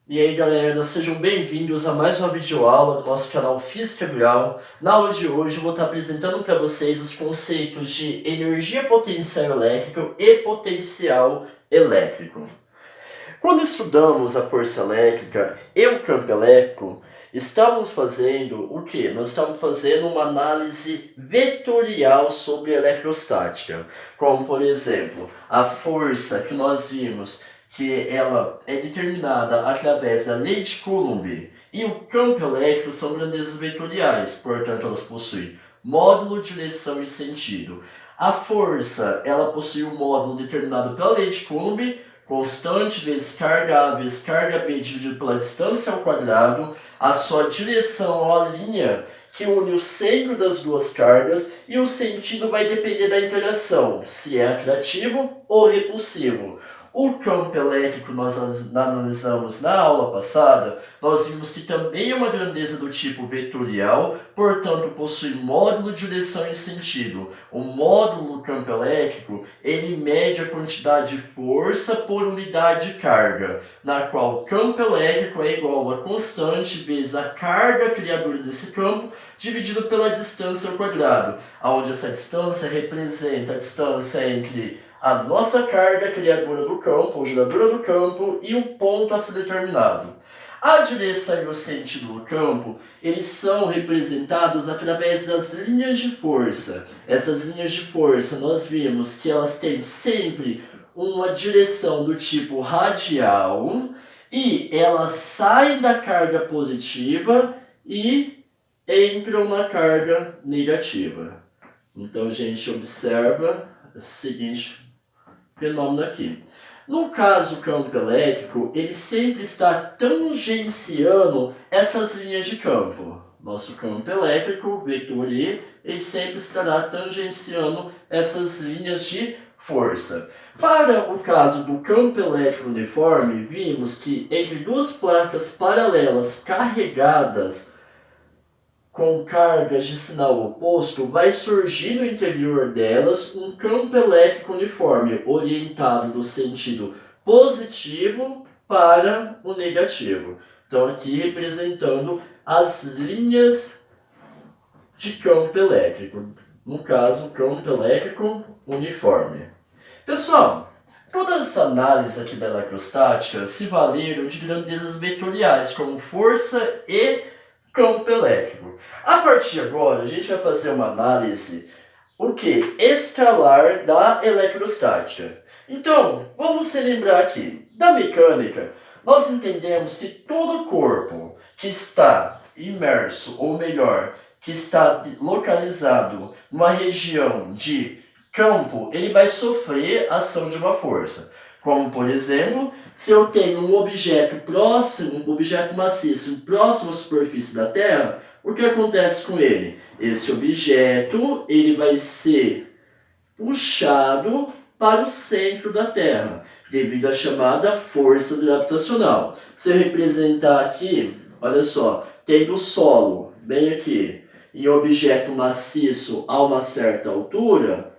E aí galera, sejam bem-vindos a mais uma videoaula do nosso canal Física Grau. Na aula de hoje eu vou estar apresentando para vocês os conceitos de energia potencial elétrica e potencial elétrico. Quando estudamos a força elétrica e o campo elétrico, estamos fazendo o quê? Nós estamos fazendo uma análise vetorial sobre eletrostática, como por exemplo, a força que nós vimos que ela é determinada através da lei de Coulomb e o campo elétrico são grandezas vetoriais, portanto elas possuem módulo, direção e sentido. A força, ela possui um módulo determinado pela lei de Coulomb, constante vezes carga A vezes carga B dividido pela distância ao quadrado, a sua direção é uma linha que une o centro das duas cargas e o sentido vai depender da interação, se é atrativo ou repulsivo. O campo elétrico nós analisamos na aula passada, nós vimos que também é uma grandeza do tipo vetorial, portanto possui módulo, direção e sentido. O módulo do campo elétrico, ele mede a quantidade de força por unidade de carga, na qual o campo elétrico é igual a uma constante vezes a carga criadora desse campo, dividido pela distância ao quadrado, onde essa distância representa a distância entre a nossa carga criadora do campo, ou geradora do campo, e o ponto a ser determinado. A direção e o sentido do campo, eles são representados através das linhas de força. Essas linhas de força, nós vimos que elas têm sempre uma direção do tipo radial e elas saem da carga positiva e entram na carga negativa. Então, a gente observa o seguinte fenômeno aqui. No caso, o campo elétrico, ele sempre está tangenciando essas linhas de campo. Nosso campo elétrico, vetor E, ele sempre estará tangenciando essas linhas de força. Para o caso do campo elétrico uniforme, vimos que entre duas placas paralelas carregadas com cargas de sinal oposto, vai surgir no interior delas um campo elétrico uniforme, orientado do sentido positivo para o negativo. Então, aqui representando as linhas de campo elétrico. No caso, campo elétrico uniforme. Pessoal, toda essa análise aqui da eletrostática se valeram de grandezas vetoriais, como força e campo elétrico. A partir de agora, a gente vai fazer uma análise escalar da eletrostática. Então, vamos relembrar aqui. Da mecânica, nós entendemos que todo corpo que está imerso, ou melhor, que está localizado numa região de campo, ele vai sofrer ação de uma força. Como, por exemplo, se eu tenho um objeto próximo, um objeto maciço próximo à superfície da Terra, o que acontece com ele? Esse objeto ele vai ser puxado para o centro da Terra, devido à chamada força gravitacional. Se eu representar aqui, olha só, tendo o solo bem aqui, e o objeto maciço a uma certa altura,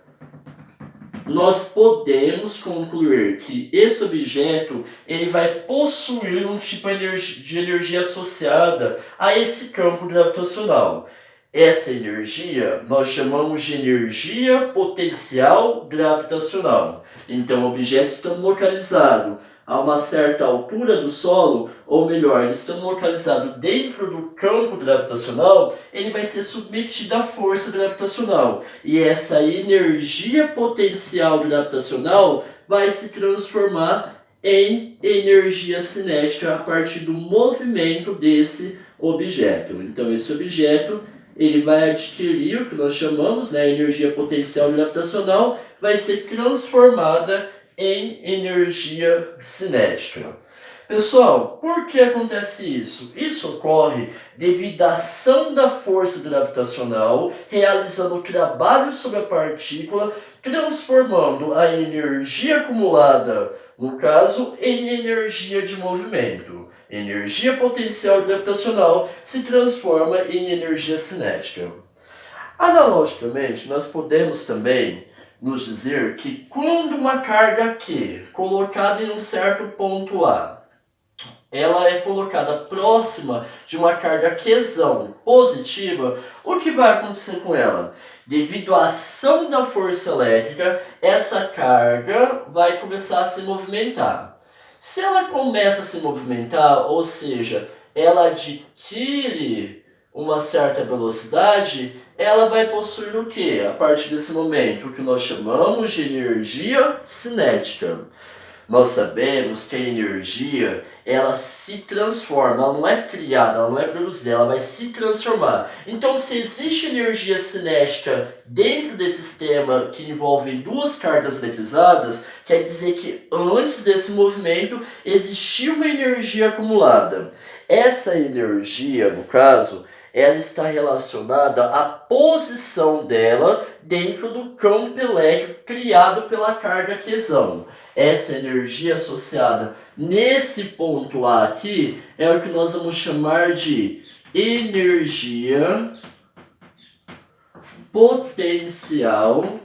nós podemos concluir que esse objeto ele vai possuir um tipo de energia associada a esse campo gravitacional. Essa energia nós chamamos de energia potencial gravitacional. Então, o objeto estando localizado a uma certa altura do solo, ou melhor, estando localizado dentro do campo gravitacional, ele vai ser submetido à força gravitacional. E essa energia potencial gravitacional vai se transformar em energia cinética a partir do movimento desse objeto. Então, esse objeto ele vai adquirir o que nós chamamos de energia potencial gravitacional, vai ser transformada em energia cinética. Pessoal, por que acontece isso? Isso ocorre devido à ação da força gravitacional realizando o trabalho sobre a partícula, transformando a energia acumulada, no caso, em energia de movimento. Energia potencial gravitacional se transforma em energia cinética. Analogicamente, nós podemos também nos dizer que quando uma carga Q colocada em um certo ponto A, ela é colocada próxima de uma carga Qzão positiva, o que vai acontecer com ela? Devido à ação da força elétrica, essa carga vai começar a se movimentar. Se ela começa a se movimentar, ou seja, ela adquire uma certa velocidade, ela vai possuir o quê? A partir desse momento, o que nós chamamos de energia cinética. Nós sabemos que a energia, ela se transforma, ela não é criada, ela não é produzida, ela vai se transformar. Então, se existe energia cinética dentro desse sistema que envolve duas cargas eletrizadas, quer dizer que antes desse movimento existiu uma energia acumulada. Essa energia, no caso, ela está relacionada à posição dela dentro do campo elétrico criado pela carga Qzão. Essa energia associada nesse ponto A aqui é o que nós vamos chamar de energia potencial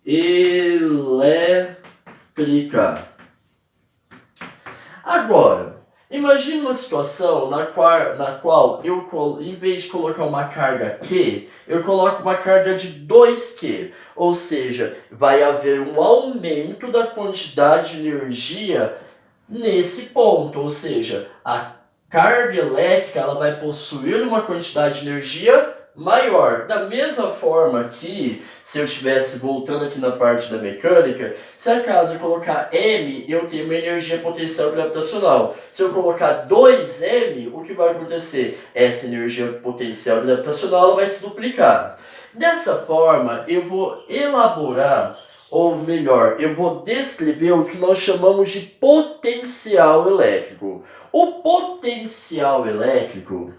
elétrica. Agora, imagine uma situação na qual eu, em vez de colocar uma carga Q, eu coloco uma carga de 2Q. Ou seja, vai haver um aumento da quantidade de energia nesse ponto. Ou seja, a carga elétrica ela vai possuir uma quantidade de energia maior. Da mesma forma que, se eu estivesse voltando aqui na parte da mecânica, se acaso eu colocar M, eu tenho uma energia potencial gravitacional. Se eu colocar 2M, o que vai acontecer? Essa energia potencial gravitacional ela vai se duplicar. Dessa forma, eu vou elaborar, ou melhor, eu vou descrever o que nós chamamos de potencial elétrico. O potencial elétrico,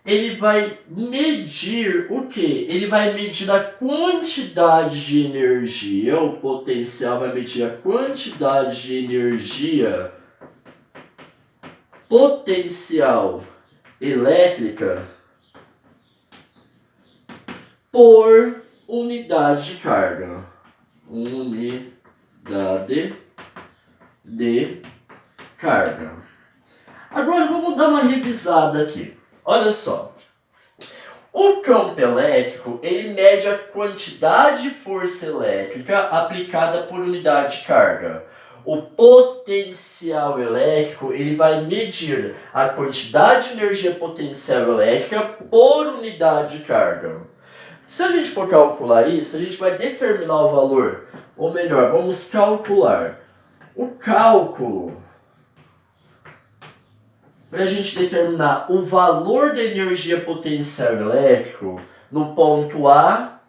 ele vai medir o quê? Ele vai medir a quantidade de energia, o potencial vai medir a quantidade de energia potencial elétrica por unidade de carga. Unidade de carga. Agora vamos dar uma revisada aqui. Olha só. O campo elétrico, ele mede a quantidade de força elétrica aplicada por unidade de carga. O potencial elétrico, ele vai medir a quantidade de energia potencial elétrica por unidade de carga. Se a gente for calcular isso, a gente vai determinar o valor. Ou melhor, vamos calcular. O cálculo para a gente determinar o valor da energia potencial elétrico no ponto A,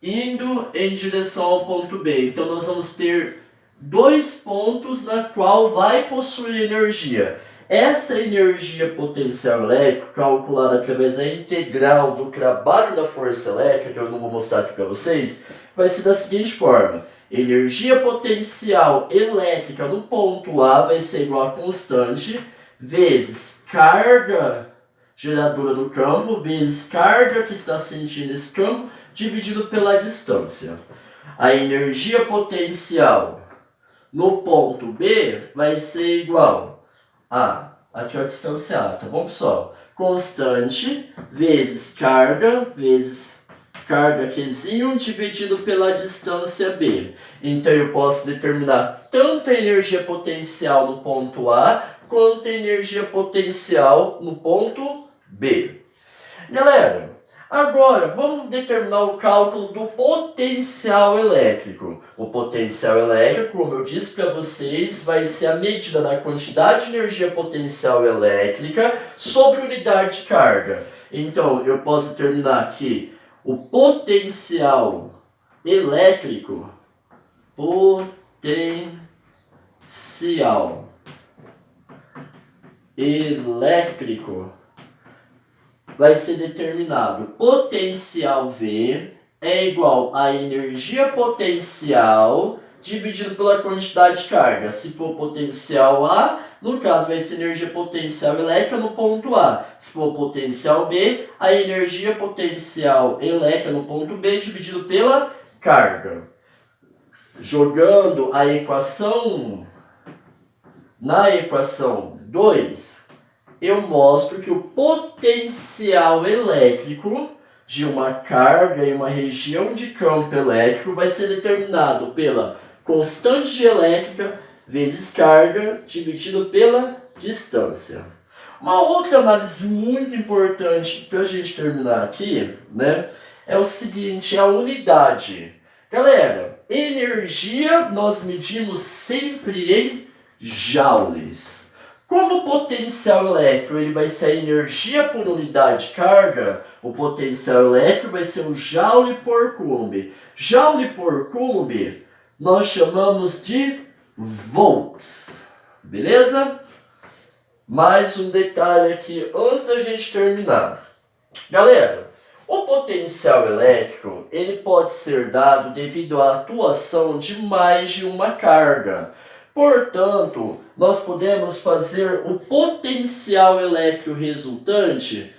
indo em direção ao ponto B. Então, nós vamos ter dois pontos na qual vai possuir energia. Essa energia potencial elétrica, calculada através da integral do trabalho da força elétrica, que eu não vou mostrar aqui para vocês, vai ser da seguinte forma. Energia potencial elétrica no ponto A vai ser igual a constante vezes carga geradora do campo, vezes carga que está sentindo esse campo, dividido pela distância. A energia potencial no ponto B vai ser igual a, aqui é a distância A, tá bom, pessoal? Constante vezes carga Qzinho dividido pela distância B. Então eu posso determinar tanto a energia potencial no ponto A quanto a energia potencial no ponto B. Galera, agora vamos determinar o cálculo do potencial elétrico. O potencial elétrico, como eu disse para vocês, vai ser a medida da quantidade de energia potencial elétrica sobre unidade de carga. Então eu posso determinar aqui o potencial elétrico, vai ser determinado. Potencial V é igual a energia potencial dividido pela quantidade de carga. Se for potencial A, No caso, vai ser energia potencial elétrica no ponto A. Se for potencial B, a energia potencial elétrica no ponto B dividido pela carga. Jogando a equação na equação 2, eu mostro que o potencial elétrico de uma carga em uma região de campo elétrico vai ser determinado pela constante de elétrica vezes carga dividido pela distância. Uma outra análise muito importante para a gente terminar aqui, né, é o seguinte, a unidade. Galera, energia nós medimos sempre em joules. Como o potencial elétrico ele vai ser a energia por unidade de carga, o potencial elétrico vai ser o joule por coulomb. Joule por coulomb nós chamamos de volts. Beleza? Mais um detalhe aqui antes da gente terminar. Galera, o potencial elétrico ele pode ser dado devido à atuação de mais de uma carga. Portanto, nós podemos fazer o potencial elétrico resultante,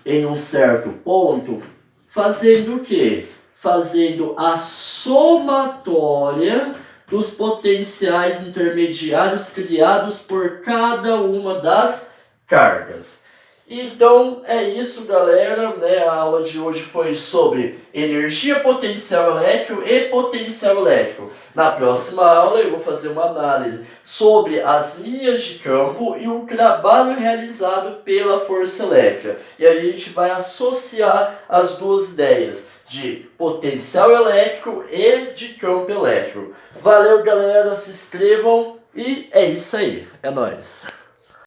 em um certo ponto, fazendo o quê? Fazendo a somatória dos potenciais intermediários criados por cada uma das cargas. Então é isso, galera, né? A aula de hoje foi sobre energia potencial elétrico e potencial elétrico. Na próxima aula eu vou fazer uma análise sobre as linhas de campo e o trabalho realizado pela força elétrica. E a gente vai associar as duas ideias de potencial elétrico e de campo elétrico. Valeu, galera, se inscrevam e é isso aí, é nóis!